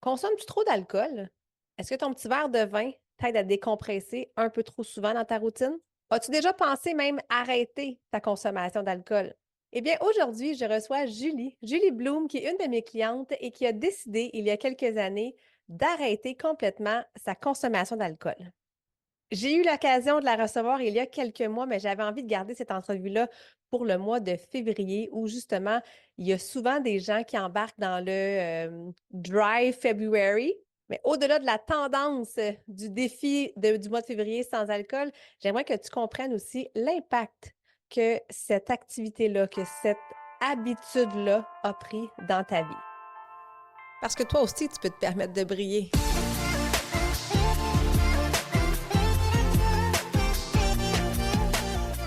Consommes-tu trop d'alcool? Est-ce que ton petit verre de vin t'aide à décompresser un peu trop souvent dans ta routine? As-tu déjà pensé même arrêter ta consommation d'alcool? Eh bien, aujourd'hui, je reçois Julie Bloom, qui est une de mes clientes et qui a décidé, il y a quelques années, d'arrêter complètement sa consommation d'alcool. J'ai eu l'occasion de la recevoir il y a quelques mois, mais j'avais envie de garder cette entrevue-là pour le mois de février où justement, il y a souvent des gens qui embarquent dans le Dry February. Mais au-delà de la tendance du défi du mois de février sans alcool, j'aimerais que tu comprennes aussi l'impact que cette activité-là, que cette habitude-là a pris dans ta vie. Parce que toi aussi, tu peux te permettre de briller.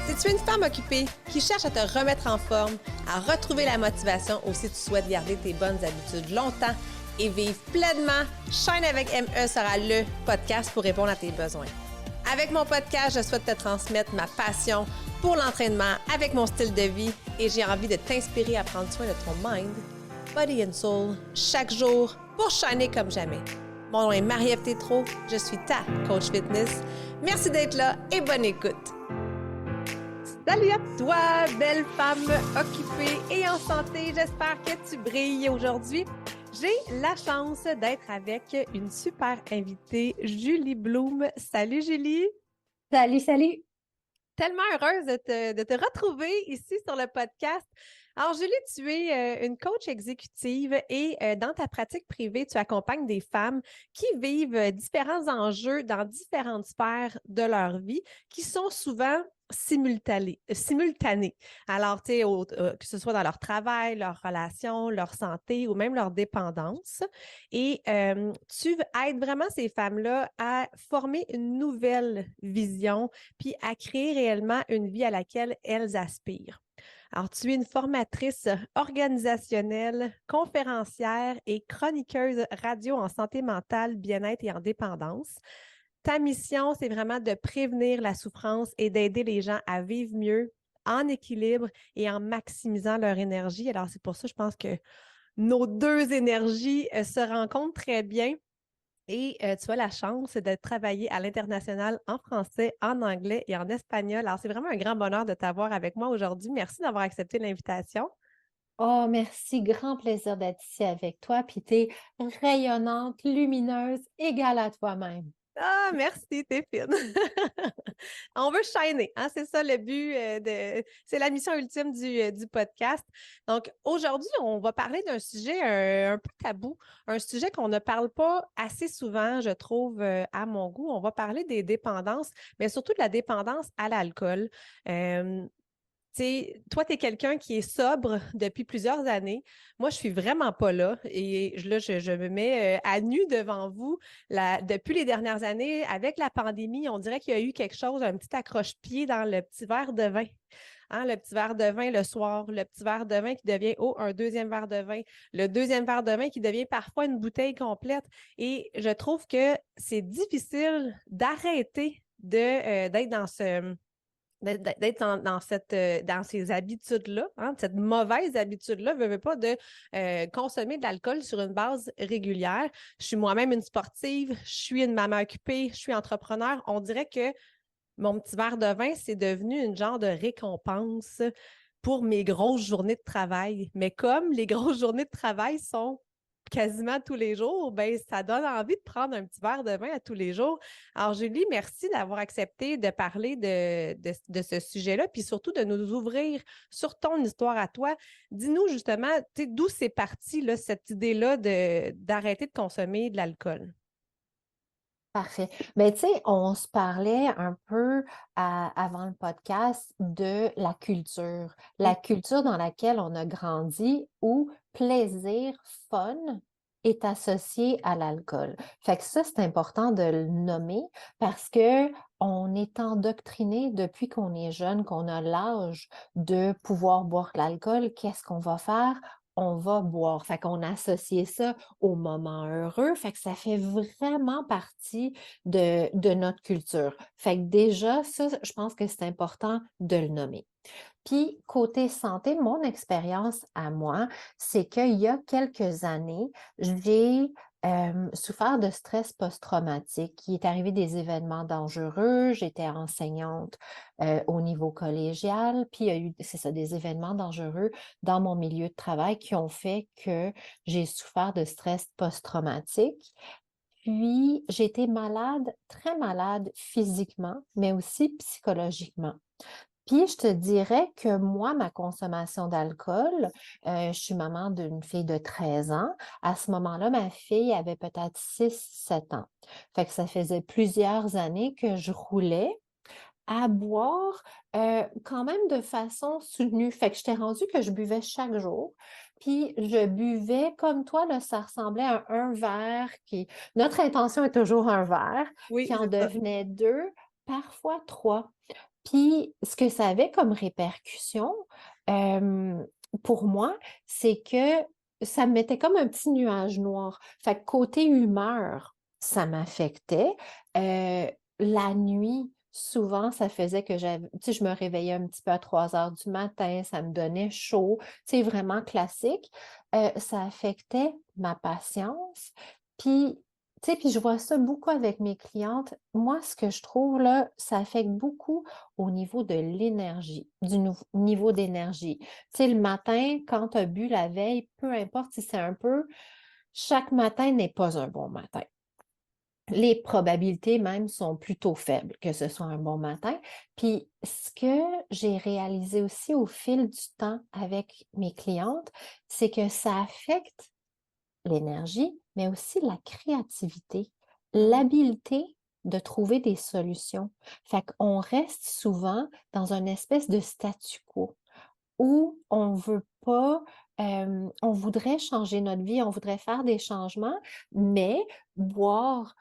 Si tu es une femme occupée qui cherche à te remettre en forme, à retrouver la motivation ou si tu souhaites garder tes bonnes habitudes longtemps et vivre pleinement, Shine avec ME sera le podcast pour répondre à tes besoins. Avec mon podcast, je souhaite te transmettre ma passion pour l'entraînement avec mon style de vie et j'ai envie de t'inspirer à prendre soin de ton mind, body and soul chaque jour pour shiner comme jamais. Mon nom est Marie-Ève Tétrault, je suis ta coach fitness. Merci d'être là et bonne écoute. Salut à toi, belle femme occupée et en santé. J'espère que tu brilles aujourd'hui. J'ai la chance d'être avec une super invitée, Julie Bloom. Salut Julie. Salut, salut. Tellement heureuse de te retrouver ici sur le podcast. Alors, Julie, tu es une coach exécutive et dans ta pratique privée, tu accompagnes des femmes qui vivent différents enjeux dans différentes sphères de leur vie qui sont souvent simultanés. Alors, tu sais, que ce soit dans leur travail, leur relation, leur santé ou même leur dépendance. Et tu aides vraiment ces femmes-là à former une nouvelle vision puis à créer réellement une vie à laquelle elles aspirent. Alors, tu es une formatrice organisationnelle, conférencière et chroniqueuse radio en santé mentale, bien-être et en dépendance. Ta mission, c'est vraiment de prévenir la souffrance et d'aider les gens à vivre mieux, en équilibre et en maximisant leur énergie. Alors, c'est pour ça, je pense que nos deux énergies se rencontrent très bien. Et tu as la chance de travailler à l'international en français, en anglais et en espagnol. Alors, c'est vraiment un grand bonheur de t'avoir avec moi aujourd'hui. Merci d'avoir accepté l'invitation. Oh, merci. Grand plaisir d'être ici avec toi. Puis t'es rayonnante, lumineuse, égale à toi-même. Ah, merci, t'es fine. On veut shiner, hein? C'est ça le but c'est la mission ultime du podcast. Donc, aujourd'hui, on va parler d'un sujet un peu tabou, un sujet qu'on ne parle pas assez souvent, je trouve, à mon goût. On va parler des dépendances, mais surtout de la dépendance à l'alcool. Euh, Tu sais, toi, tu es quelqu'un qui est sobre depuis plusieurs années. Moi, je suis vraiment pas là. Et là, je me mets à nu devant vous. Depuis les dernières années, avec la pandémie, on dirait qu'il y a eu quelque chose, un petit accroche-pied dans le petit verre de vin. Hein, le petit verre de vin le soir, le petit verre de vin qui devient, un deuxième verre de vin, le deuxième verre de vin qui devient parfois une bouteille complète. Et je trouve que c'est difficile d'arrêter d'être dans d'être dans ces habitudes-là, hein, cette mauvaise habitude-là, veux pas de consommer de l'alcool sur une base régulière. Je suis moi-même une sportive, je suis une maman occupée, je suis entrepreneur. On dirait que mon petit verre de vin, c'est devenu une genre de récompense pour mes grosses journées de travail. Mais comme les grosses journées de travail sont quasiment tous les jours, ben ça donne envie de prendre un petit verre de vin à tous les jours. Alors, Julie, merci d'avoir accepté de parler de ce sujet-là, puis surtout de nous ouvrir sur ton histoire à toi. Dis-nous justement, d'où c'est parti, là, cette idée-là d'arrêter de consommer de l'alcool. Parfait. Tu sais, on se parlait un peu avant le podcast de la culture. La culture dans laquelle on a grandi où plaisir, fun est associé à l'alcool. Fait que ça, c'est important de le nommer parce que on est endoctriné depuis qu'on est jeune, qu'on a l'âge de pouvoir boire de l'alcool. Qu'est-ce qu'on va faire? On va boire. Fait qu'on a associé ça au moment heureux. Fait que ça fait vraiment partie de notre culture. Fait que déjà, ça, je pense que c'est important de le nommer. Puis, côté santé, mon expérience à moi, c'est qu'il y a quelques années, j'ai souffert de stress post-traumatique. Il est arrivé des événements dangereux. J'étais enseignante au niveau collégial, puis il y a eu, c'est ça, des événements dangereux dans mon milieu de travail qui ont fait que j'ai souffert de stress post-traumatique. Puis, j'ai été malade, très malade physiquement, mais aussi psychologiquement. Puis, je te dirais que moi, ma consommation d'alcool, je suis maman d'une fille de 13 ans. À ce moment-là, ma fille avait peut-être 6, 7 ans. Fait que ça faisait plusieurs années que je roulais à boire, quand même de façon soutenue. Fait que j'étais rendue que je buvais chaque jour. Puis je buvais comme toi, là, ça ressemblait à un verre qui notre intention est toujours un verre, Oui, qui en c'est ça. devenait 2, parfois 3. Puis ce que ça avait comme répercussion, hem, pour moi, c'est que ça me mettait comme un petit nuage noir. Fait que côté humeur, ça m'affectait. La nuit, souvent, ça faisait que j'avais tu sais, je me réveillais un petit peu à 3 heures du matin, ça me donnait chaud, tu sais, vraiment classique. Ça affectait ma patience. Puis, tu sais, puis je vois ça beaucoup avec mes clientes. Moi, ce que je trouve là, ça affecte beaucoup au niveau de l'énergie, du niveau d'énergie. Tu sais, le matin, quand tu as bu la veille, peu importe si c'est un peu, chaque matin n'est pas un bon matin. Les probabilités même sont plutôt faibles que ce soit un bon matin. Puis ce que j'ai réalisé aussi au fil du temps avec mes clientes, c'est que ça affecte l'énergie, mais aussi la créativité, Mmh. l'habileté de trouver des solutions. Fait qu'on reste souvent dans une espèce de statu quo où on veut pas, on voudrait changer notre vie, on voudrait faire des changements, mais boire,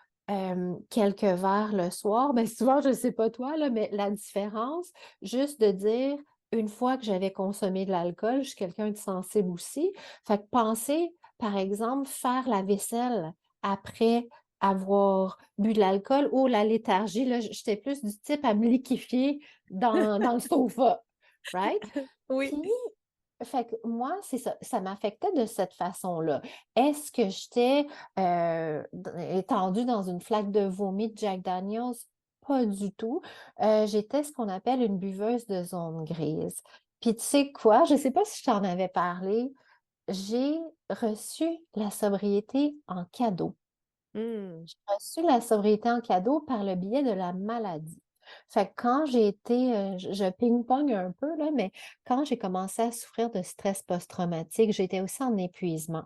quelques verres le soir, ben, souvent, je sais pas toi, là, mais la différence, juste de dire: «Une fois que j'avais consommé de l'alcool», je suis quelqu'un de sensible aussi, fait que penser, par exemple, faire la vaisselle après avoir bu de l'alcool ou la léthargie, là, j'étais plus du type à me liquéfier dans le sofa, right? Oui. Puis, fait que moi, c'est ça, ça m'affectait de cette façon-là. Est-ce que j'étais, étendue dans une flaque de vomi de Jack Daniel's? Pas du tout. J'étais ce qu'on appelle une buveuse de zone grise. Puis tu sais quoi? Je sais pas si je t'en avais parlé, j'ai reçu la sobriété en cadeau. Mmh. J'ai reçu la sobriété en cadeau par le biais de la maladie. Fait que quand j'ai été, je ping-pong un peu là, mais quand j'ai commencé à souffrir de stress post-traumatique, j'étais aussi en épuisement.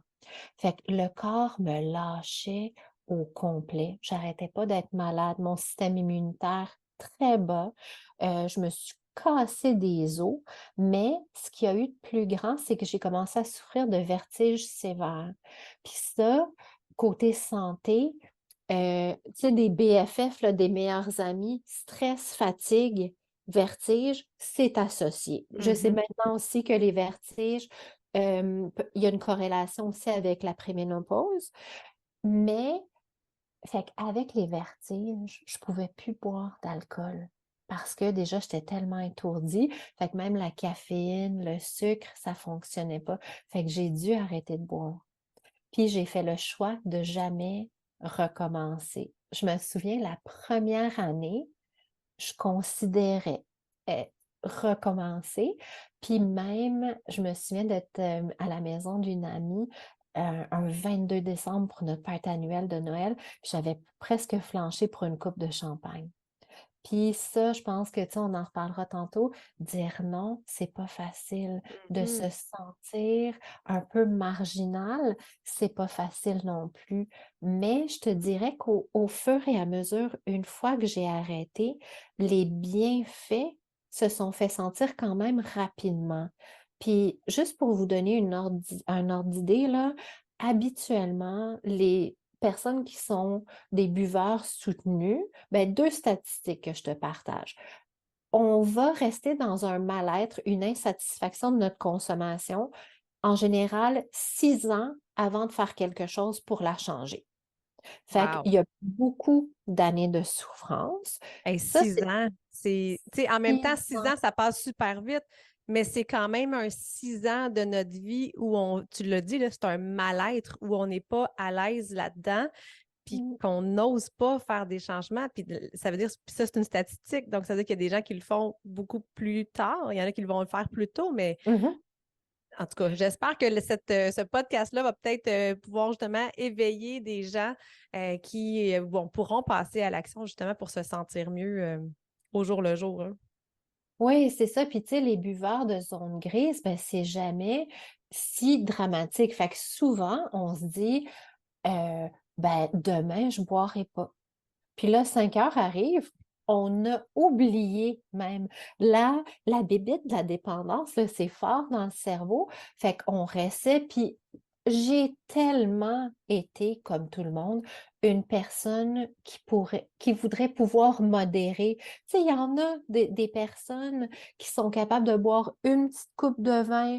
Fait que le corps me lâchait au complet. J'arrêtais pas d'être malade, mon système immunitaire très bas. Je me suis cassé des os, mais ce qu'il y a eu de plus grand, c'est que j'ai commencé à souffrir de vertiges sévères. Puis ça, côté santé, tu sais, des BFF, là, des meilleurs amis, stress, fatigue, vertige, c'est associé. Je sais Mmh. maintenant aussi que les vertiges, il y a une corrélation aussi avec la préménopause, mais fait qu'avec les vertiges, je pouvais plus boire d'alcool parce que déjà j'étais tellement étourdie, fait que même la caféine, le sucre, ça fonctionnait pas. Fait que j'ai dû arrêter de boire. Puis j'ai fait le choix de jamais recommencer. Je me souviens la première année, je considérais, heu, recommencer, puis même je me souviens d'être, à la maison d'une amie, un 22 décembre pour notre fête annuelle de Noël, puis j'avais presque flanché pour une coupe de champagne. Puis ça, je pense que, tu sais, on en reparlera tantôt, dire non, c'est pas facile. De Mmh. se sentir un peu marginal, c'est pas facile non plus. Mais je te dirais qu'au fur et à mesure, une fois que j'ai arrêté, les bienfaits se sont fait sentir quand même rapidement. Puis juste pour vous donner un ordre d'idée, là, habituellement, les personnes qui sont des buveurs soutenus, ben 2 statistiques que je te partage. On va rester dans un mal-être, une insatisfaction de notre consommation, en général 6 ans avant de faire quelque chose pour la changer. Fait Wow! qu'il y a beaucoup d'années de souffrance. Hey, Ça, 6 c'est ans, c'est tu sais, en même temps, 6 6 ans. ans, ça passe super vite. mais c'est quand même un 6 ans de notre vie où tu l'as dit, là, c'est un mal-être, où on n'est pas à l'aise là-dedans, puis Mm. qu'on n'ose pas faire des changements. Puis ça veut dire, puis ça, c'est une statistique, donc ça veut dire qu'il y a des gens qui le font beaucoup plus tard, il y en a qui vont le faire plus tôt, mais Mhm. en tout cas, j'espère que ce podcast-là va peut-être pouvoir justement éveiller des gens qui pourront passer à l'action justement pour se sentir mieux au jour le jour, hein. Oui, c'est ça. Puis, tu sais, les buveurs de zone grise, ben, c'est jamais si dramatique. Fait que souvent, on se dit, euh, ben, demain, je boirai pas. Puis là, 5 heures arrivent, on a oublié même. Là, la bébite de la dépendance, là, c'est fort dans le cerveau. Fait qu'on restait, puis j'ai tellement été, comme tout le monde, une personne qui voudrait pouvoir modérer. Tu sais, il y en a des personnes qui sont capables de boire une petite coupe de vin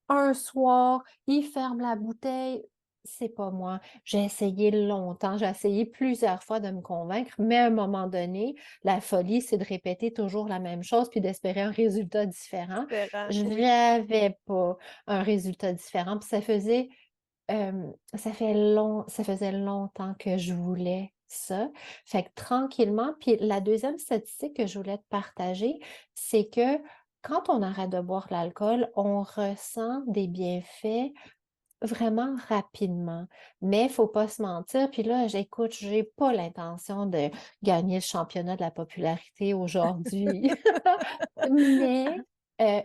un soir, ils ferment la bouteille. C'est pas moi. J'ai essayé longtemps, j'ai essayé plusieurs fois de me convaincre, mais à un moment donné, la folie, c'est de répéter toujours la même chose puis d'espérer un résultat différent. Différent, Je oui. n'avais pas un résultat différent. Puis ça faisait longtemps que je voulais ça. Fait que tranquillement, puis la deuxième statistique que je voulais te partager, c'est que quand on arrête de boire de l'alcool, on ressent des bienfaits vraiment rapidement, mais il faut pas se mentir. Puis là, j'écoute, j'ai pas l'intention de gagner le championnat de la popularité aujourd'hui, mais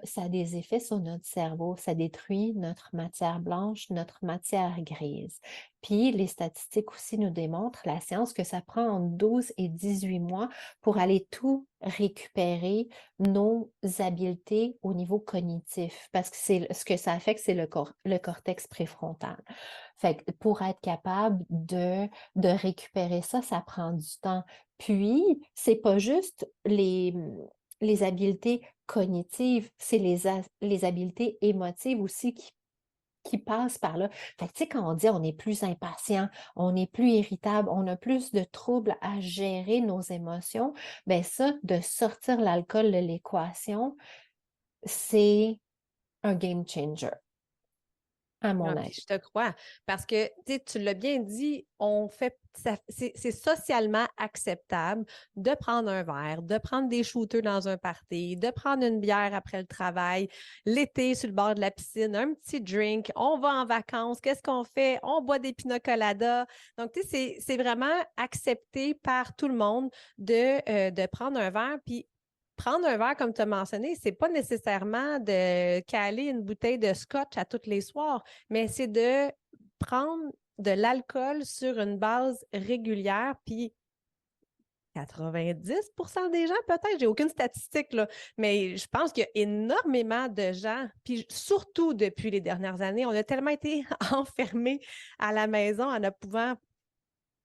ça a des effets sur notre cerveau. Ça détruit notre matière blanche, notre matière grise. Puis les statistiques aussi nous démontrent, la science, que ça prend entre 12 et 18 mois pour aller tout récupérer nos habiletés au niveau cognitif, parce que c'est ce que ça affecte, c'est le cortex préfrontal. Fait que pour être capable de récupérer ça, ça prend du temps. Puis, c'est pas juste les habiletés cognitives, c'est les habiletés émotives aussi qui passent par là. Fait que, tu sais, quand on dit on est plus impatient, on est plus irritable, on a plus de troubles à gérer nos émotions, ben ça, de sortir l'alcool de l'équation, c'est un game changer, à mon Ah, puis avis. je te crois. Parce que, tu l'as bien dit, c'est socialement acceptable de prendre un verre, de prendre des shooters dans un party, de prendre une bière après le travail, l'été sur le bord de la piscine, un petit drink, on va en vacances, qu'est-ce qu'on fait? On boit des pina coladas. Donc, c'est vraiment accepté par tout le monde de prendre un verre. Puis, prendre un verre, comme tu as mentionné, c'est pas nécessairement de caler une bouteille de scotch à tous les soirs, mais c'est de prendre de l'alcool sur une base régulière, puis 90% des gens, peut-être, j'ai aucune statistique, là, mais je pense qu'il y a énormément de gens, puis surtout depuis les dernières années, on a tellement été enfermés à la maison en ne pouvant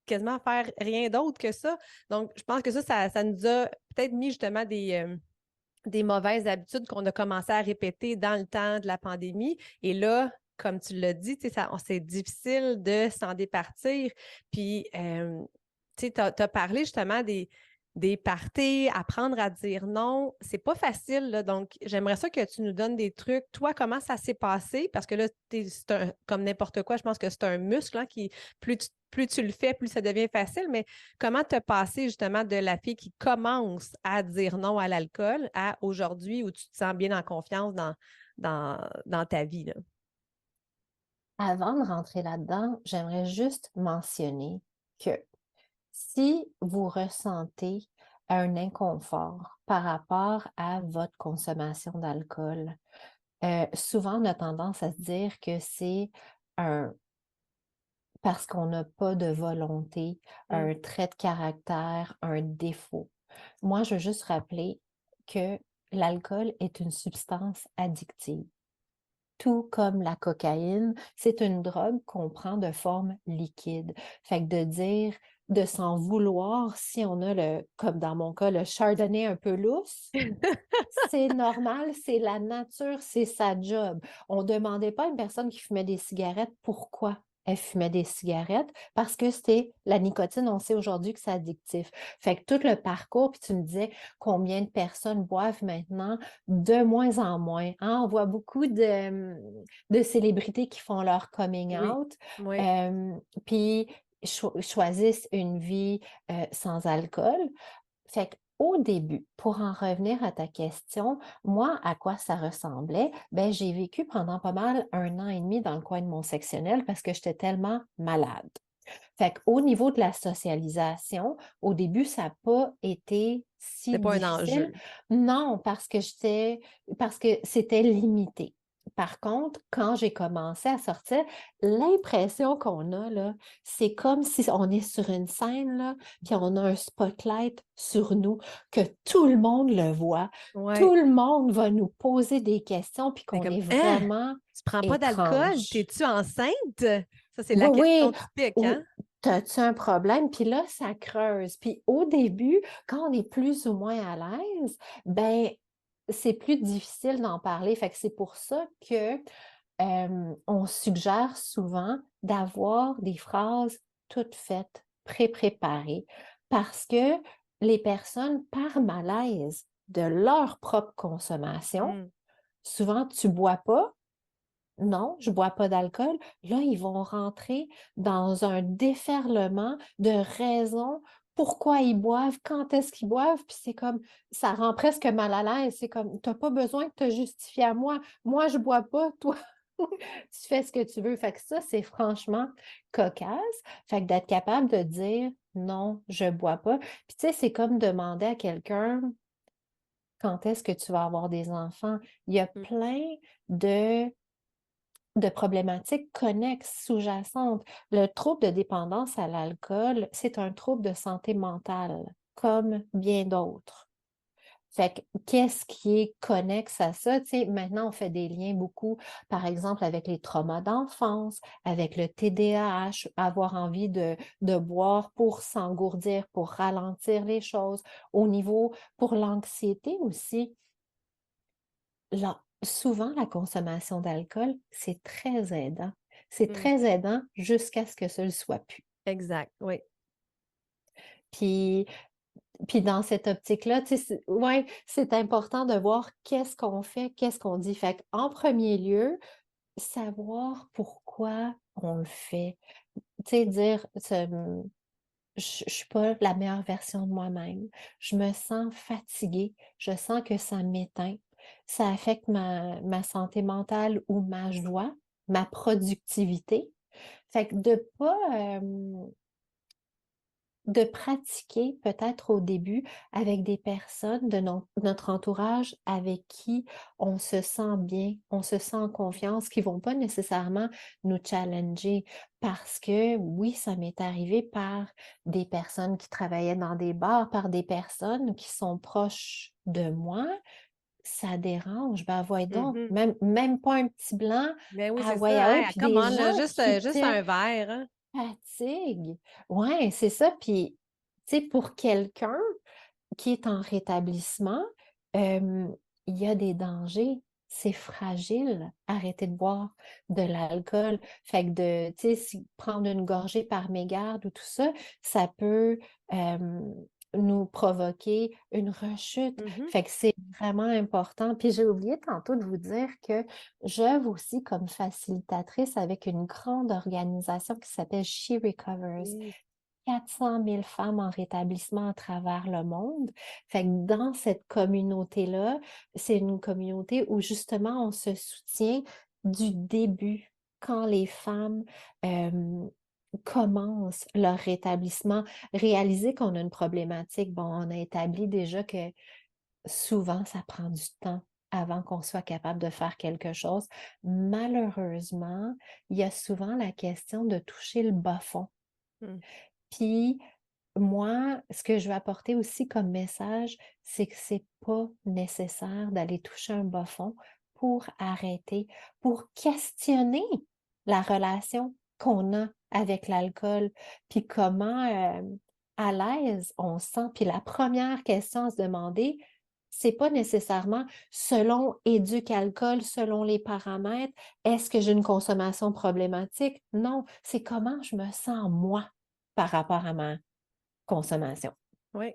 quasiment faire rien d'autre que ça. Donc, je pense que ça nous a peut-être mis justement des mauvaises habitudes qu'on a commencé à répéter dans le temps de la pandémie. Et là, comme tu l'as dit, c'est difficile de s'en départir. Puis, tu as parlé justement des parties, apprendre à dire non. C'est pas facile, là. Donc, j'aimerais ça que tu nous donnes des trucs. Toi, comment ça s'est passé? Parce que là, comme n'importe quoi, je pense que c'est un muscle, hein, qui, plus tu le fais, plus ça devient facile. Mais comment te passer justement de la fille qui commence à dire non à l'alcool à aujourd'hui où tu te sens bien en confiance dans ta vie, là? Avant de rentrer là-dedans, j'aimerais juste mentionner que si vous ressentez un inconfort par rapport à votre consommation d'alcool, souvent on a tendance à se dire que c'est un parce qu'on n'a pas de volonté, Mm. un trait de caractère, un défaut. Moi, je veux juste rappeler que l'alcool est une substance addictive. Tout comme la cocaïne, c'est une drogue qu'on prend de forme liquide. Fait que de dire, de s'en vouloir si on a comme dans mon cas, le chardonnay un peu lousse, c'est normal, c'est la nature, c'est sa job. On ne demandait pas à une personne qui fumait des cigarettes pourquoi. elle fumait des cigarettes parce que c'était la nicotine, on sait aujourd'hui que c'est addictif. Fait que tout le parcours, puis tu me disais combien de personnes boivent maintenant, de moins en moins, hein? On voit beaucoup de célébrités qui font leur coming Oui, out, oui. puis choisissent une vie, sans alcool. Fait qu'au début, pour en revenir à ta question, moi, à quoi ça ressemblait? Ben, j'ai vécu pendant pas mal 1 an et demi dans le coin de mon sectionnel parce que j'étais tellement malade. Fait qu'au niveau de la socialisation, au début, ça n'a pas été si C'est pas un difficile. enjeu. Non, parce que c'était limité. Par contre, quand j'ai commencé à sortir, l'impression qu'on a là, c'est comme si on est sur une scène là, puis on a un spotlight sur nous, que tout le monde le voit, tout Ouais. le monde va nous poser des questions, puis C'est qu'on comme: est «Hein? vraiment Tu prends pas d'alcool? étrange. T'es-tu enceinte?» Ça, c'est la Oui, oui, question typique, ou hein? «T'as-tu un problème?» Puis là, ça creuse. Puis au début, quand on est plus ou moins à l'aise, ben, c'est plus difficile d'en parler. Fait que c'est pour ça que, on suggère souvent d'avoir des phrases toutes faites, pré-préparées, parce que les personnes, par malaise de leur propre consommation, Mmh. souvent: «Tu bois pas?» Non, je bois pas d'alcool. Là, ils vont rentrer dans un déferlement de raisons pourquoi ils boivent, quand est-ce qu'ils boivent, puis c'est comme ça rend presque mal à l'aise. C'est comme: «Tu pas besoin de te justifier à moi. Moi, je bois pas, toi, tu fais ce que tu veux». Fait que ça, c'est franchement cocasse. Fait que d'être capable de dire: «Non, je bois pas». Puis tu sais, c'est comme demander à quelqu'un: «Quand est-ce que tu vas avoir des enfants?» Il y a Mmh. plein de problématiques connexes, sous-jacentes. Le trouble de dépendance à l'alcool, c'est un trouble de santé mentale, comme bien d'autres. Fait que qu'est-ce qui est connexe à ça? Tu sais, maintenant, on fait des liens beaucoup, par exemple, avec les traumas d'enfance, avec le TDAH, avoir envie de boire pour s'engourdir, pour ralentir les choses. Au niveau, pour l'anxiété aussi, souvent, la consommation d'alcool, c'est très aidant. C'est Mmh. très aidant jusqu'à ce que ce le soit plus. Exact, oui. Puis puis dans cette optique-là, tu sais, ouais, c'est important de voir qu'est-ce qu'on fait, qu'est-ce qu'on dit. Fait qu'en premier lieu, savoir pourquoi on le fait. Tu sais, dire, je suis pas la meilleure version de moi-même. Je me sens fatiguée. Je sens que ça m'éteint. Ça affecte ma santé mentale ou ma joie, ma productivité. Fait que de pratiquer peut-être au début avec des personnes de notre entourage avec qui on se sent bien, on se sent en confiance, qui vont pas nécessairement nous challenger. Parce que oui, ça m'est arrivé par des personnes qui travaillaient dans des bars, par des personnes qui sont proches de moi. Ça dérange, ben voyons donc, Mmh. même pas un petit blanc, Ben oui, ah c'est ouais, ça, ah ouais, hein? puis Come des on, gens là, qui juste te un verre, hein? fatiguent. Ouais, c'est ça, puis, tu sais, pour quelqu'un qui est en rétablissement, hem, il y a des dangers. C'est fragile, arrêter de boire de l'alcool. Fait que tu sais, si prendre une gorgée par mégarde ou tout ça, ça peut, nous provoquer une rechute. Mmh. Fait que c'est vraiment important. Puis j'ai oublié tantôt de vous dire que j'œuvre aussi comme facilitatrice avec une grande organisation qui s'appelle She Recovers. Oui. 400 000 femmes en rétablissement à travers le monde. Fait que dans cette communauté-là, c'est une communauté où justement on se soutient du début, quand les femmes commencent leur rétablissement, réaliser qu'on a une problématique. Bon, on a établi déjà que souvent ça prend du temps avant qu'on soit capable de faire quelque chose. Malheureusement, il y a souvent la question de toucher le bas-fond. Mmh. Puis moi, ce que je veux apporter aussi comme message, c'est que c'est pas nécessaire d'aller toucher un bas-fond pour arrêter, pour questionner la relation qu'on a avec l'alcool, puis comment, à l'aise on se sent. Puis la première question à se demander, c'est pas nécessairement selon Éduc-Alcool, selon les paramètres, est-ce que j'ai une consommation problématique? Non, c'est comment je me sens moi par rapport à ma consommation. Oui,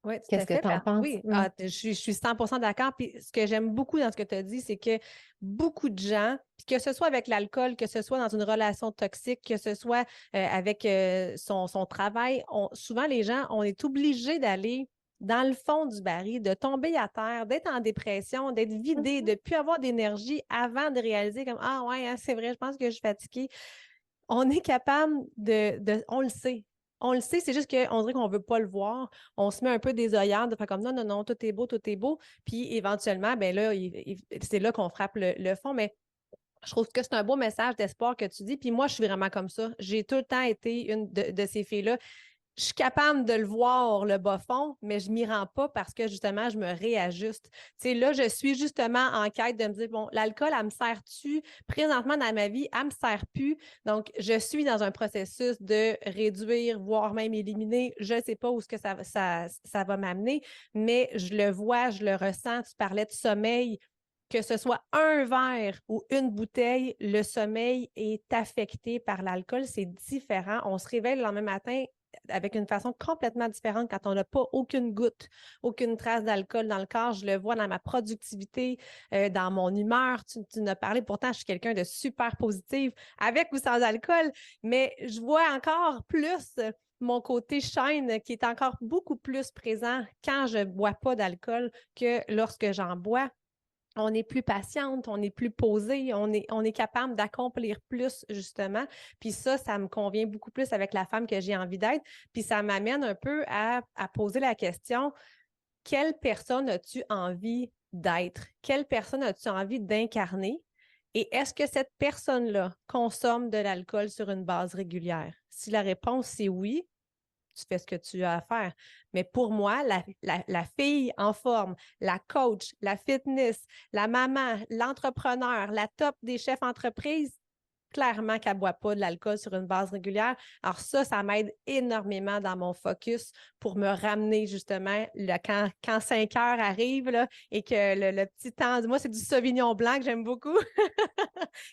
oui, tout à Qu'est-ce que fait. tu en penses? Oui, je suis 100% d'accord. Puis ce que j'aime beaucoup dans ce que tu as dit, c'est que beaucoup de gens, puis que ce soit avec l'alcool, que ce soit dans une relation toxique, que ce soit avec son travail, souvent les gens, on est obligés d'aller dans le fond du baril, de tomber à terre, d'être en dépression, d'être vidé, de Mhm. ne plus avoir d'énergie avant de réaliser comme ah ouais, hein, c'est vrai, je pense que je suis fatiguée. On est capable on le sait. On le sait, c'est juste qu'on dirait qu'on ne veut pas le voir. On se met un peu des œillères de faire comme non, non, non, tout est beau, tout est beau. Puis éventuellement, ben là, c'est là qu'on frappe le fond. Mais je trouve que c'est un beau message d'espoir que tu dis. Puis moi, je suis vraiment comme ça. J'ai tout le temps été une de ces filles-là. Je suis capable de le voir, le bas fond, mais je m'y rends pas parce que justement, je me réajuste. Tu sais, là, je suis justement en quête de me dire, bon, l'alcool, elle me sert-tu? Présentement dans ma vie, elle me sert plus. Donc, je suis dans un processus de réduire, voire même éliminer. Je ne sais pas où ce que ça va m'amener, mais je le vois, je le ressens. Tu parlais de sommeil. Que ce soit un verre ou une bouteille, le sommeil est affecté par l'alcool. C'est différent. On se réveille le lendemain matin avec une façon complètement différente quand on n'a pas aucune goutte, aucune trace d'alcool dans le corps. Je le vois dans ma productivité, dans mon humeur. Tu en as parlé, pourtant, je suis quelqu'un de super positif, avec ou sans alcool, mais je vois encore plus mon côté shine qui est encore beaucoup plus présent quand je ne bois pas d'alcool que lorsque j'en bois. On est plus patiente, on est plus posé, on est capable d'accomplir plus, justement. Puis ça me convient beaucoup plus avec la femme que j'ai envie d'être. Puis ça m'amène un peu à poser la question, quelle personne as-tu envie d'être? Quelle personne as-tu envie d'incarner? Et est-ce que cette personne-là consomme de l'alcool sur une base régulière? Si la réponse c'est oui, tu fais ce que tu as à faire. Mais pour moi, la fille en forme, la coach, la fitness, la maman, l'entrepreneur, la top des chefs d'entreprise, clairement qu'elle ne boit pas de l'alcool sur une base régulière. Alors ça m'aide énormément dans mon focus pour me ramener justement quand 5 heures arrive là, et que le petit temps, moi c'est du Sauvignon blanc que j'aime beaucoup.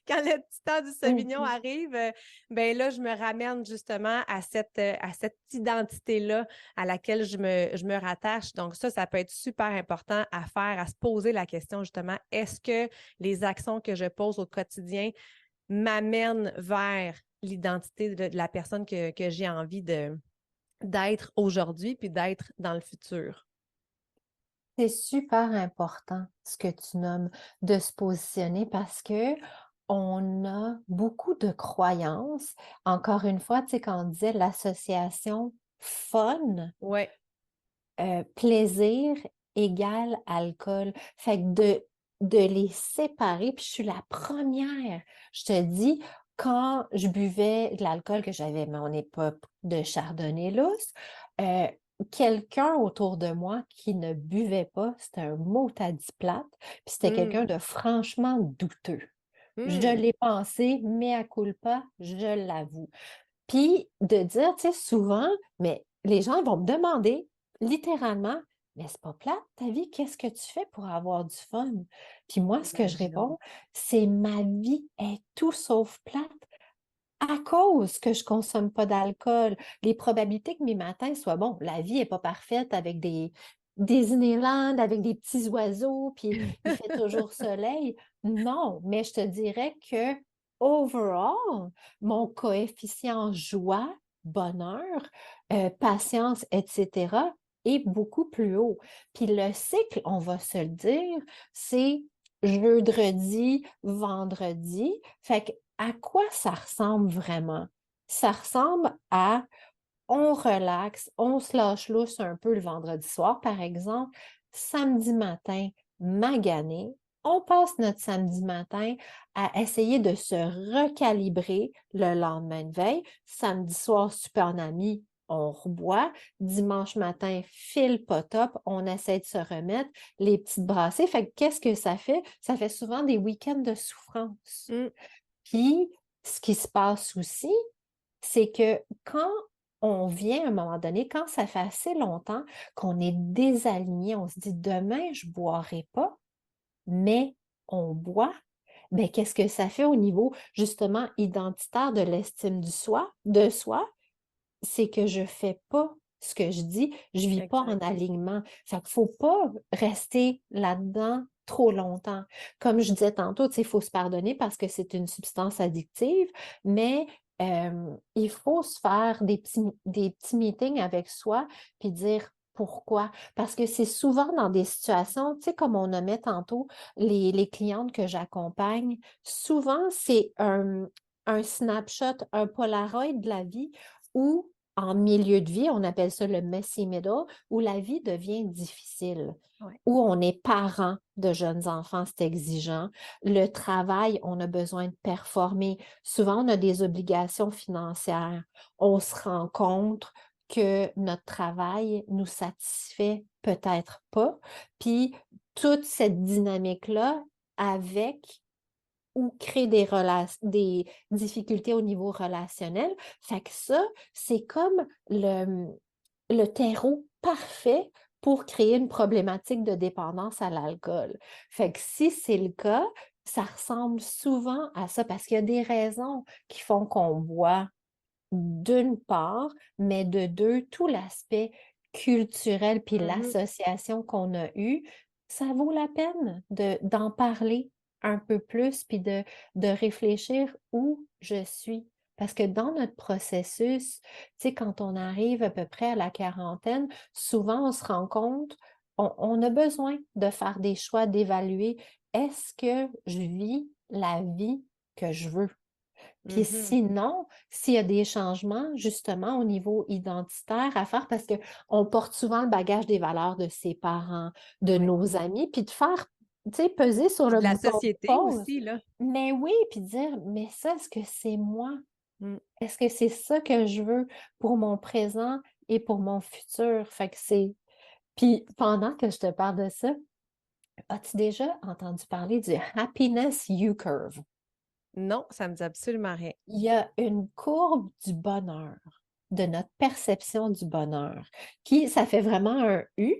Quand le petit temps du Sauvignon Mhm. arrive, ben là, je me ramène justement à cette identité-là à laquelle je me rattache. Donc ça peut être super important à faire, à se poser la question justement, est-ce que les actions que je pose au quotidien m'amènent vers l'identité de la personne que j'ai envie d'être aujourd'hui puis d'être dans le futur? C'est super important ce que tu nommes de se positionner parce que on a beaucoup de croyances. Encore une fois, tu sais, quand on disait l'association fun, Oui. plaisir égale alcool. Fait que de les séparer, puis je suis la première, je te dis, quand je buvais de l'alcool que j'avais mon époque de chardonnay lousse, euh, quelqu'un autour de moi qui ne buvait pas, c'était un mot à dix plate, puis c'était Mm. quelqu'un de franchement douteux. Je Mm. l'ai pensé, mais à culpa, je l'avoue. Puis de dire, tu sais, souvent, mais les gens vont me demander littéralement, mais c'est pas plate ta vie, qu'est-ce que tu fais pour avoir du fun? Puis moi, ce que je Imagine donc. réponds, c'est ma vie est tout sauf plate à cause que je consomme pas d'alcool. Les probabilités que mes matins soient bons, la vie est pas parfaite avec des Disneyland, avec des petits oiseaux, puis il fait toujours soleil. Non, mais je te dirais que overall, mon coefficient joie, bonheur, patience, etc., est beaucoup plus haut. Puis le cycle, on va se le dire, c'est jeudi, vendredi. Fait que à quoi ça ressemble vraiment? Ça ressemble à on relaxe, on se lâche lousse un peu le vendredi soir, par exemple. Samedi matin, magané. On passe notre samedi matin à essayer de se recalibrer le lendemain de veille. Samedi soir, super en ami, on reboit. Dimanche matin, file pas top, on essaie de se remettre les petites brassées. Fait que qu'est-ce que ça fait? Ça fait souvent des week-ends de souffrance. Mm. Puis, ce qui se passe aussi, c'est que quand on vient à un moment donné, quand ça fait assez longtemps qu'on est désaligné, on se dit: «Demain, je boirai pas», mais on boit, ben qu'est-ce que ça fait au niveau, justement, identitaire de l'estime de soi? C'est que je fais pas ce que je dis, je vis pas en Exact. alignement. Fait qu'il faut pas rester là-dedans trop longtemps. Comme je disais tantôt, tu sais, il faut se pardonner parce que c'est une substance addictive, mais il faut se faire des petits meetings avec soi puis dire pourquoi. Parce que c'est souvent dans des situations, tu sais, comme on nommait tantôt, les clientes que j'accompagne, souvent c'est un snapshot, un Polaroid de la vie où, en milieu de vie, on appelle ça le messy middle, où la vie devient difficile, Ouais. où on est parent de jeunes enfants, c'est exigeant. Le travail, on a besoin de performer. Souvent, on a des obligations financières. On se rend compte que notre travail nous satisfait peut-être pas. Puis, toute cette dynamique-là avec ou créer des difficultés au niveau relationnel. Fait que ça, c'est comme le terreau parfait pour créer une problématique de dépendance à l'alcool. Fait que si c'est le cas, ça ressemble souvent à ça parce qu'il y a des raisons qui font qu'on boit d'une part, mais de deux, tout l'aspect culturel puis Mhm. l'association qu'on a eue, ça vaut la peine d'en parler un peu plus puis de réfléchir où je suis. Parce que dans notre processus, tu sais, quand on arrive à peu près à la quarantaine, souvent on se rend compte, on a besoin de faire des choix, d'évaluer, est-ce que je vis la vie que je veux? Puis Mhm. sinon, s'il y a des changements justement au niveau identitaire à faire, parce qu'on porte souvent le bagage des valeurs de ses parents, de Ouais. nos amis, puis de faire, tu sais, peser sur Puis le de la bouton société pause. aussi, là. Mais oui, puis dire, mais ça, est-ce que c'est moi? Mm. Est-ce que c'est ça que je veux pour mon présent et pour mon futur? Fait que c'est. Puis pendant que je te parle de ça, as-tu déjà entendu parler du Happiness U-Curve? Non, ça me dit absolument rien. Il y a une courbe du bonheur, de notre perception du bonheur, qui ça fait vraiment un U,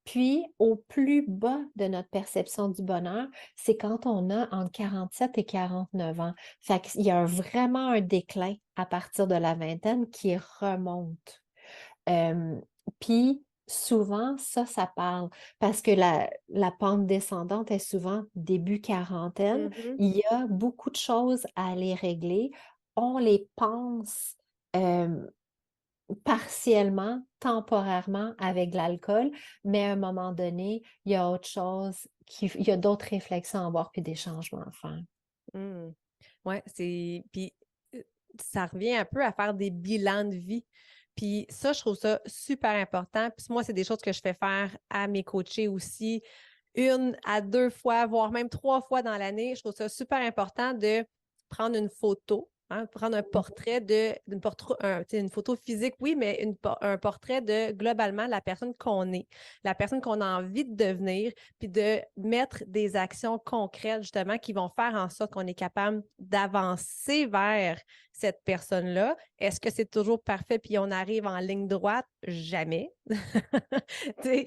puis au plus bas de notre perception du bonheur, c'est quand on a entre 47 et 49 ans. Fait qu'il y a vraiment un déclin à partir de la vingtaine qui remonte. Hem, puis souvent, ça parle parce que la pente descendante est souvent début quarantaine. Mhm. Il y a beaucoup de choses à aller régler. On les pense, hem, partiellement, temporairement avec l'alcool, mais à un moment donné, il y a autre chose il y a d'autres réflexions à avoir puis des changements à faire. Mm. Ouais, c'est. Puis euh, ça revient un peu à faire des bilans de vie. Puis ça, je trouve ça super important. Puis moi, c'est des choses que je fais faire à mes coachés aussi, une à deux fois, voire même trois fois dans l'année. Je trouve ça super important de prendre une photo, hein, prendre un portrait tu sais, une photo physique, oui, mais un portrait de globalement la personne qu'on est, la personne qu'on a envie de devenir, puis de mettre des actions concrètes justement qui vont faire en sorte qu'on est capable d'avancer vers cette personne-là. Est-ce que c'est toujours parfait puis on arrive en ligne droite? Jamais. Des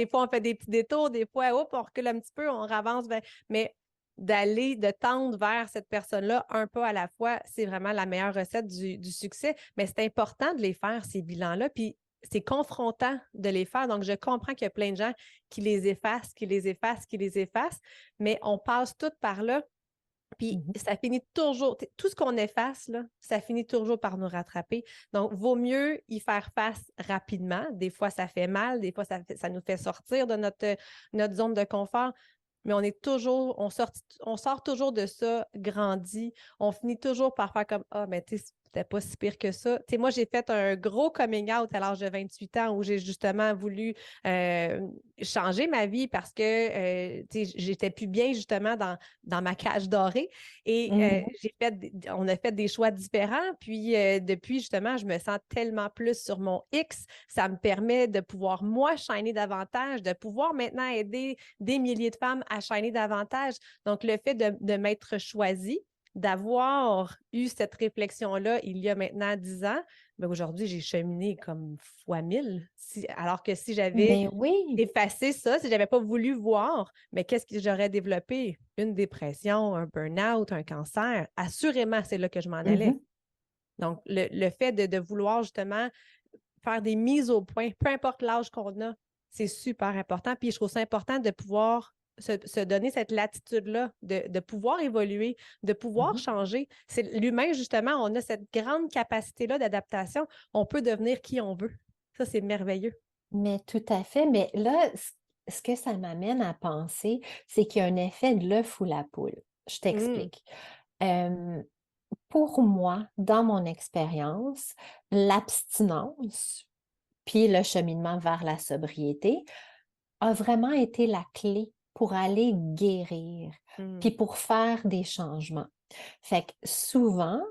fois, on fait des petits détours, des fois, hop, on recule un petit peu, on avance, mais de tendre vers cette personne-là un pas à la fois, c'est vraiment la meilleure recette du succès. Mais c'est important de les faire, ces bilans-là, puis c'est confrontant de les faire. Donc, je comprends qu'il y a plein de gens qui les effacent, qui les effacent, qui les effacent, mais on passe tout par là. Puis Mmh. ça finit toujours, tout ce qu'on efface, là, ça finit toujours par nous rattraper. Donc, vaut mieux y faire face rapidement. Des fois, ça fait mal, des fois, ça nous fait sortir de notre zone de confort, mais on sort toujours de ça grandi. On finit toujours par faire comme, ah, mais tu sais, c'était pas si pire que ça. Tu sais, moi, j'ai fait un gros coming out à l'âge de 28 ans où j'ai justement voulu euh, changer ma vie parce que tu sais, j'étais plus bien justement dans ma cage dorée. Et Mmh. on a fait des choix différents. Puis depuis, justement, je me sens tellement plus sur mon X. Ça me permet de pouvoir, moi, shiner davantage, de pouvoir maintenant aider des milliers de femmes à shiner davantage. Donc, le fait de m'être choisie, d'avoir eu cette réflexion-là il y a maintenant 10 ans, ben aujourd'hui, j'ai cheminé comme fois 1000. Alors que si j'avais Mais oui. effacé ça, si j'avais pas voulu voir, mais qu'est-ce que j'aurais développé? Une dépression, un burn-out, un cancer. Assurément, c'est là que je m'en allais. Mhm, Donc, le fait de vouloir justement faire des mises au point, peu importe l'âge qu'on a, c'est super important. Puis je trouve ça important de pouvoir se donner cette latitude-là, de pouvoir évoluer, de pouvoir mhm. changer. C'est l'humain, justement, on a cette grande capacité-là d'adaptation. On peut devenir qui on veut. Ça, c'est merveilleux. Mais tout à fait. Mais là, ce que ça m'amène à penser, c'est qu'il y a un effet de l'œuf ou la poule. Je Mm. t'explique. Euh, pour moi, dans mon expérience, l'abstinence, puis le cheminement vers la sobriété, a vraiment été la clé pour aller guérir, Mm. puis pour faire des changements. Fait que souvent,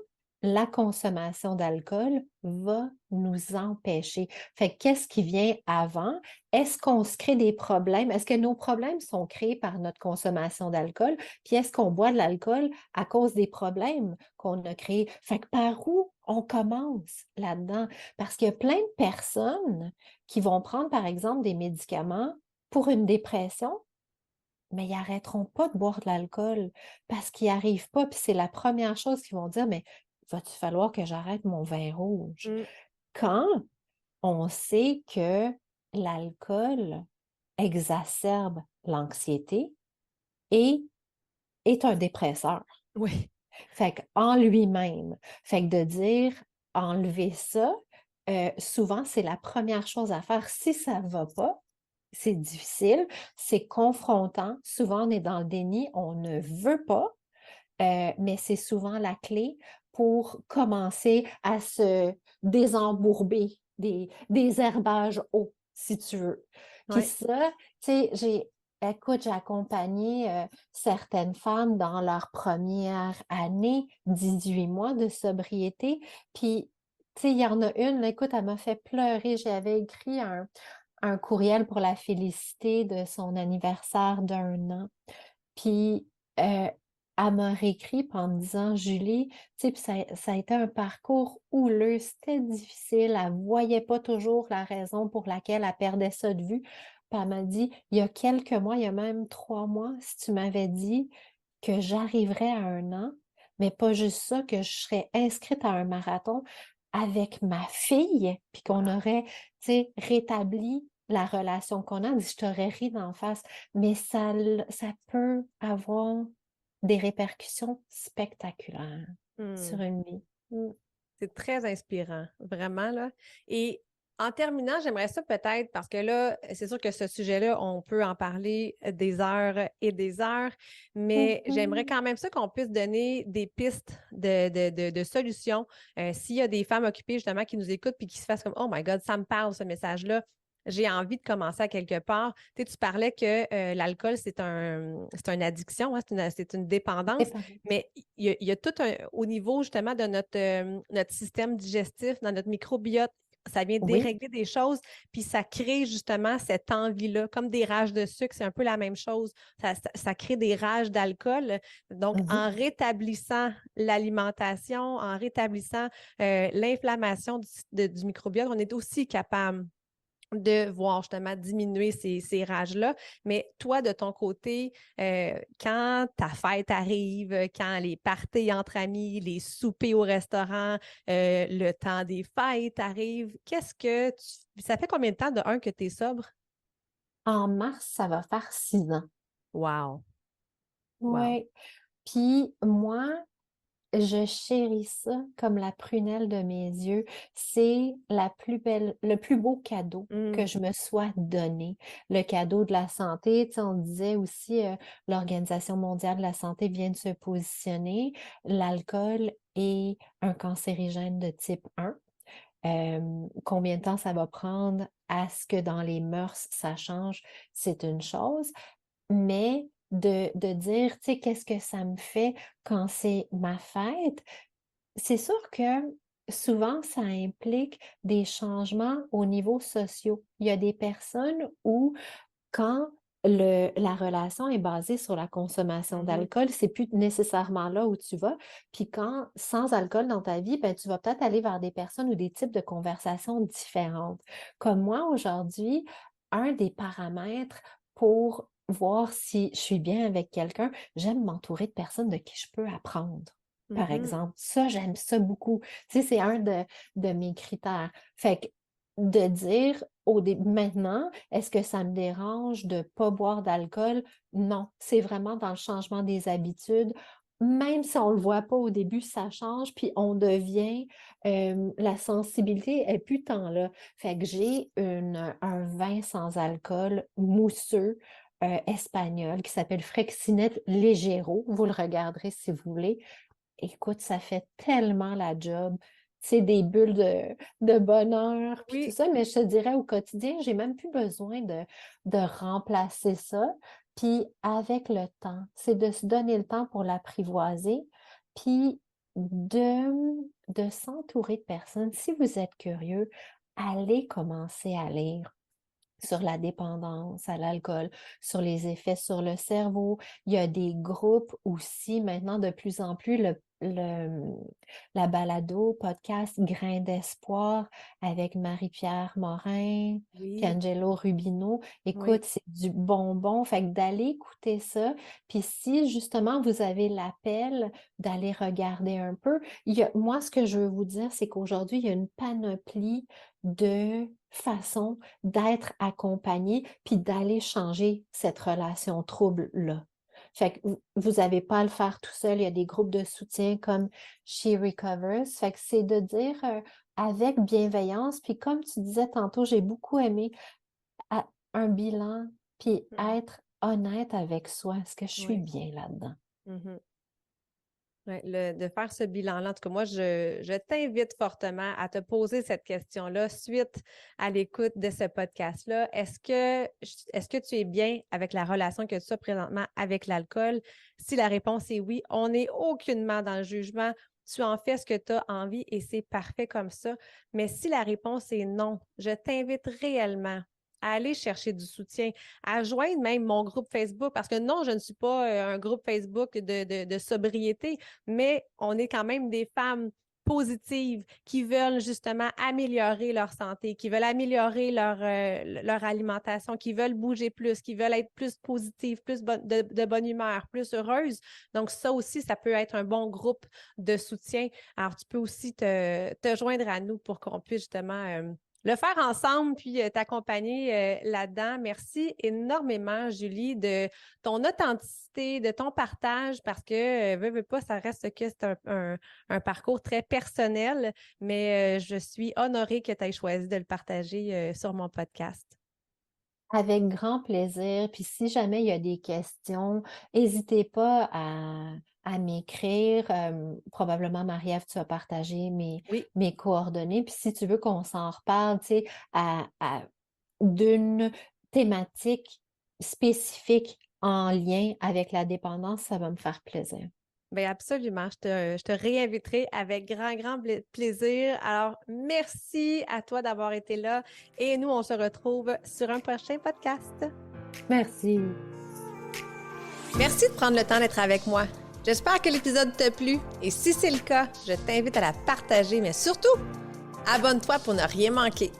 la consommation d'alcool va nous empêcher. Fait que qu'est-ce qui vient avant? Est-ce qu'on se crée des problèmes? Est-ce que nos problèmes sont créés par notre consommation d'alcool? Puis est-ce qu'on boit de l'alcool à cause des problèmes qu'on a créés? Fait que par où on commence là-dedans? Parce qu'il y a plein de personnes qui vont prendre, par exemple, des médicaments pour une dépression, mais ils n'arrêteront pas de boire de l'alcool parce qu'ils n'y arrivent pas. Puis c'est la première chose qu'ils vont dire, mais va-tu falloir que j'arrête mon vin rouge? Mm. Quand on sait que l'alcool exacerbe l'anxiété et est un dépresseur. Oui. Fait qu'en lui-même, fait que de dire enlever ça, souvent, c'est la première chose à faire. Si ça ne va pas, c'est difficile, c'est confrontant. Souvent, on est dans le déni, on ne veut pas, mais c'est souvent la clé pour commencer à se désembourber des herbages hauts, si tu veux. Puis Oui. ça, tu sais, écoute, j'ai accompagné certaines femmes dans leur première année, 18 mois de sobriété. Puis, tu sais, il y en a une, là, écoute, elle m'a fait pleurer. J'avais écrit un courriel pour la féliciter de son anniversaire d'1 an. Puis, elle m'a réécrit en me disant, Julie, tu sais, puis ça a été un parcours houleux, c'était difficile, elle ne voyait pas toujours la raison pour laquelle elle perdait ça de vue. Puis elle m'a dit, il y a quelques mois, il y a même 3 mois, si tu m'avais dit que j'arriverais à 1 an, mais pas juste ça, que je serais inscrite à un marathon avec ma fille, puis qu'on Wow. aurait, tu sais, rétabli la relation qu'on a, dit, je t'aurais ri d'en face, mais ça peut avoir des répercussions spectaculaires sur Mm. une vie. Mm. C'est très inspirant, vraiment, là. Et en terminant, j'aimerais ça peut-être, parce que là, c'est sûr que ce sujet-là, on peut en parler des heures et des heures, mais j'aimerais Mhm. quand même ça qu'on puisse donner des pistes de solutions. S'il y a des femmes occupées, justement, qui nous écoutent puis qui se fassent comme, Oh my God, ça me parle, ce message-là. J'ai envie de commencer à quelque part. Tu sais, tu parlais que l'alcool, c'est une addiction, hein, c'est une dépendance. Dépendant. Mais il y a tout au niveau justement de notre système digestif, dans notre microbiote, ça vient Oui. dérégler des choses, puis ça crée justement cette envie-là, comme des rages de sucre, c'est un peu la même chose. Ça crée des rages d'alcool. Donc, Mhm. en rétablissant l'alimentation, en rétablissant l'inflammation du microbiote, on est aussi capable de voir justement diminuer ces rages-là. Mais toi, de ton côté, quand ta fête arrive, quand les parties entre amis, les soupers au restaurant, le temps des fêtes arrive, ça fait combien de temps de un que tu es sobre? En mars, ça va faire 6 ans. Wow! Wow! Oui. Puis moi, je chéris ça comme la prunelle de mes yeux. C'est la plus belle, le plus beau cadeau que Mm. je me sois donné. Le cadeau de la santé. Tu sais, on disait aussi, l'Organisation mondiale de la santé vient de se positionner. L'alcool est un cancérigène de type 1. Combien de temps ça va prendre à ce que dans les mœurs, ça change, c'est une chose. Mais de dire, tu sais, qu'est-ce que ça me fait quand c'est ma fête? C'est sûr que souvent, ça implique des changements au niveau social. Il y a des personnes où, quand la relation est basée sur la consommation Mhm. d'alcool, c'est plus nécessairement là où tu vas. Puis quand, sans alcool dans ta vie, ben, tu vas peut-être aller vers des personnes ou des types de conversations différentes. Comme moi, aujourd'hui, un des paramètres pour voir si je suis bien avec quelqu'un, j'aime m'entourer de personnes de qui je peux apprendre. Par Mhm. exemple, ça, j'aime ça beaucoup. Tu sais, c'est un de mes critères. Fait que de dire au début, maintenant, est-ce que ça me dérange de ne pas boire d'alcool? Non, c'est vraiment dans le changement des habitudes. Même si on ne le voit pas au début, ça change, puis on devient, la sensibilité est plus tant là. Fait que j'ai un vin sans alcool mousseux espagnol qui s'appelle Freixenet Ligero. Vous le regarderez si vous voulez. Écoute, ça fait tellement la job. C'est des bulles de bonheur, puis tout Oui, ça, mais je te dirais au quotidien, j'ai même plus besoin de remplacer ça. Puis avec le temps, c'est de se donner le temps pour l'apprivoiser, puis de s'entourer de personnes. Si vous êtes curieux, allez commencer à lire sur la dépendance à l'alcool, sur les effets sur le cerveau. Il y a des groupes aussi maintenant de plus en plus, la balado, podcast Grain d'espoir avec Marie-Pierre Morin, puis oui, Angelo Rubino. oui. Écoute, c'est du bonbon. Fait que d'aller écouter ça, puis si justement vous avez l'appel d'aller regarder un peu, moi, ce que je veux vous dire, c'est qu'aujourd'hui, il y a une panoplie de façons d'être accompagné, puis d'aller changer cette relation trouble-là. Fait que vous n'avez pas à le faire tout seul, il y a des groupes de soutien comme She Recovers. Fait que c'est de dire avec bienveillance, puis comme tu disais tantôt, j'ai beaucoup aimé un bilan, puis Mhm. être honnête avec soi. Est-ce que je suis Oui. bien là-dedans? Mhm. Ouais, de faire ce bilan-là. En tout cas, moi, je t'invite fortement à te poser cette question-là suite à l'écoute de ce podcast-là. Est-ce que tu es bien avec la relation que tu as présentement avec l'alcool? Si la réponse est oui, on n'est aucunement dans le jugement. Tu en fais ce que tu as envie et c'est parfait comme ça. Mais si la réponse est non, je t'invite réellement à aller chercher du soutien, à joindre même mon groupe Facebook, parce que non, je ne suis pas un groupe Facebook de sobriété, mais on est quand même des femmes positives qui veulent justement améliorer leur santé, qui veulent améliorer leur alimentation, qui veulent bouger plus, qui veulent être plus positives, plus de bonne humeur, plus heureuses. Donc, ça aussi, ça peut être un bon groupe de soutien. Alors, tu peux aussi te joindre à nous pour qu'on puisse justement le faire ensemble puis t'accompagner là-dedans. Merci énormément, Julie, de ton authenticité, de ton partage, parce que, veux pas, ça reste que c'est un parcours très personnel, mais je suis honorée que tu aies choisi de le partager sur mon podcast. Avec grand plaisir. Puis si jamais il y a des questions, n'hésitez pas à m'écrire. Probablement, Marie-Ève, tu as partagé Oui. mes coordonnées. Puis si tu veux qu'on s'en reparle, tu sais, d'une thématique spécifique en lien avec la dépendance, ça va me faire plaisir. Bien, absolument. Je te réinviterai avec grand plaisir. Alors, merci à toi d'avoir été là et nous, on se retrouve sur un prochain podcast. Merci. Merci de prendre le temps d'être avec moi. J'espère que l'épisode t'a plu et si c'est le cas, je t'invite à la partager, mais surtout, abonne-toi pour ne rien manquer.